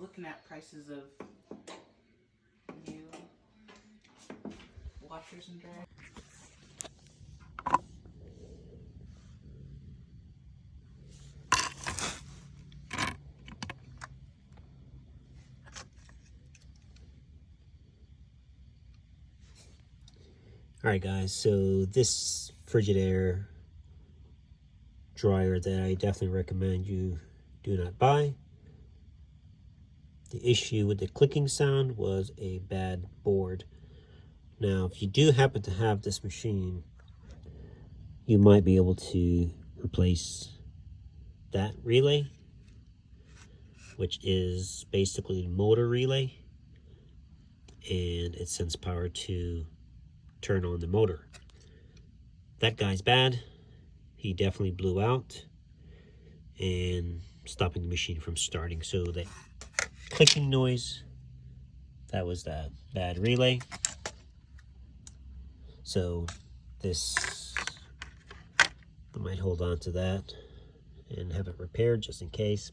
looking at prices of new washers and dryers. Alright guys, so this Frigidaire dryer that I definitely recommend you do not buy. The issue with the clicking sound was a bad board. Now, if you do happen to have this machine, you might be able to replace that relay, which is basically the motor relay, and it sends power to turn on the motor. That guy's bad. He definitely blew out and stopping the machine from starting. So that clicking noise, that was that bad relay. So this, I might hold on to that and have it repaired just in case.